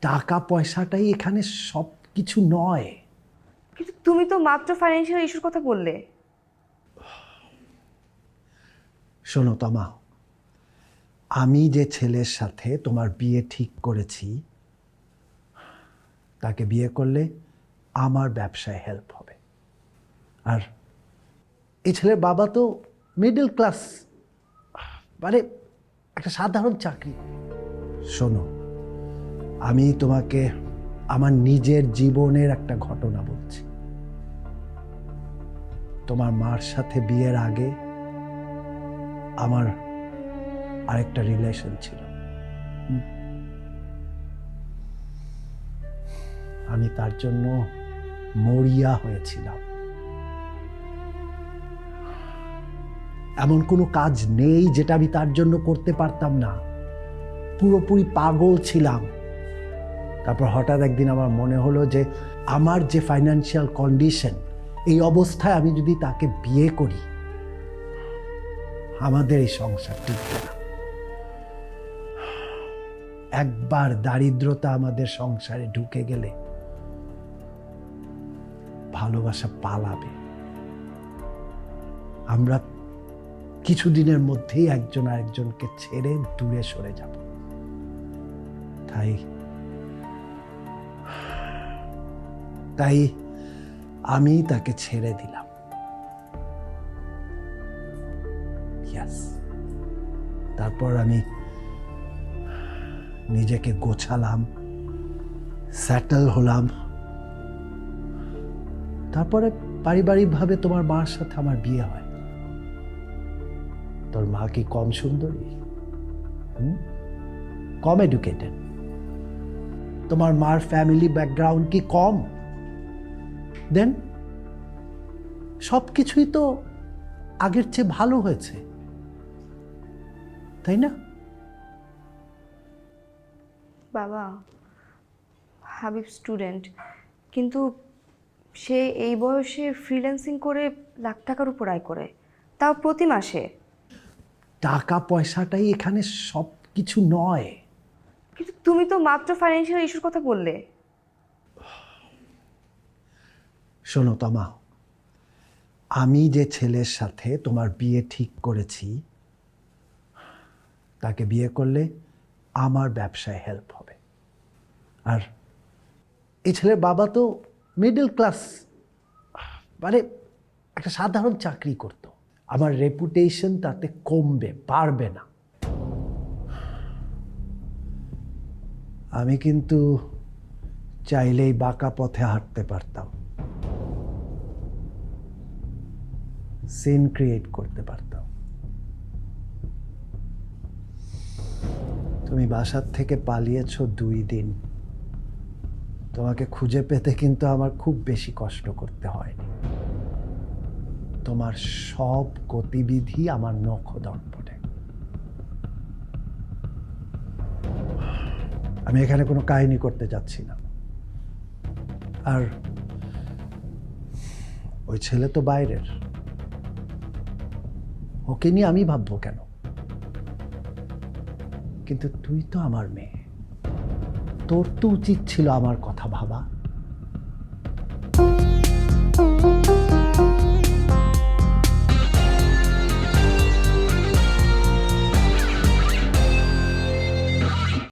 টাকা পয়সাটাই এখানে সব কিছু নয়। কিন্তু তুমি তো মাত্র ফাইন্যান্সিয়াল ইস্যুর কথা বললে। শোনো তমা, আমি যে ছেলের সাথে তোমার বিয়ে ঠিক করেছি তাকে বিয়ে করলে আমার ব্যবসায় হেল্প হবে। আর এই ছেলের বাবা তো মিডল ক্লাস, মানে একটা সাধারণ চাকরি। শোনো, আমি তোমাকে আমার নিজের জীবনের একটা ঘটনা বলছি। তোমার মার সাথে বিয়ের আগে আমার আরেকটা রিলেশন ছিল। আমি তার জন্য মরিয়া হয়েছিলাম। এমন কোনো কাজ নেই যেটা আমি তার জন্য করতে পারতাম না। পুরোপুরি পাগল ছিলাম। তারপর হঠাৎ একদিন আমার মনে হলো যে আমার যে ফাইন্যান্সিয়াল কন্ডিশন, এই অবস্থায় আমি যদি তাকে বিয়ে করি, আমাদের এই সংসার টিকবে না। একবার দারিদ্রতা আমাদের সংসারে ঢুকে গেলে ভালোবাসা পালাবে। আমরা কিছুদিনের মধ্যেই একজন আরেকজনকে ছেড়ে দূরে সরে যাব। তাই আমি তাকে ছেড়ে দিলাম। Yes. তারপর আমি নিজেকে গোছালাম, সেটেল হলাম। তারপরে পারিবারিকভাবে তোমার মার সাথে আমার বিয়ে হয়। তোর মা কি কম সুন্দরী? কম এডুকেটেড? তোমার মার ফ্যামিলি ব্যাকগ্রাউন্ড কি কম? দেন সব কিছুই তো আগের চেয়ে ভালো হয়েছে, তাই না? বাবা, হাবিব স্টুডেন্ট, কিন্তু সে এই বয়সে ফ্রিল্যান্সিং করে লাখ টাকার উপর আয় করে, তাও প্রতি মাসে। টাকা পয়সাটাই এখানে সব কিছু নয়। কিন্তু তুমি তো মাত্র ফাইন্যান্সিয়াল ইস্যুর কথা বললে। শোনো তমা, আমি যে ছেলের সাথে তোমার বিয়ে ঠিক করেছি তাকে বিয়ে করলে আমার ব্যবসায় হেল্প হবে। আর এই ছেলের বাবা তো মিডল ক্লাস, মানে একটা সাধারণ চাকরি করত। আমার রেপুটেশন তাতে কমবে, বাড়বে না। আমি কিন্তু চাইলেই বাঁকা পথে হাঁটতে পারতাম, সিন ক্রিয়েট করতে পারতাম। তুমি বাসার থেকে পালিয়েছ 2 দিন। তোমাকে খুঁজে পেতে কিন্তু আমার খুব বেশি কষ্ট করতে হয়নি। তোমার সব গতিবিধি আমার নখদর্পণে। আমি এখানে কোনো কাহিনী করতে যাচ্ছি না। আর ওই ছেলে তো বাইরের, ওকে নিয়ে আমি ভাববো কেন? কিন্তু তুই তো আমার মেয়ে, তোর তো উচিত ছিল আমার কথা ভাবা।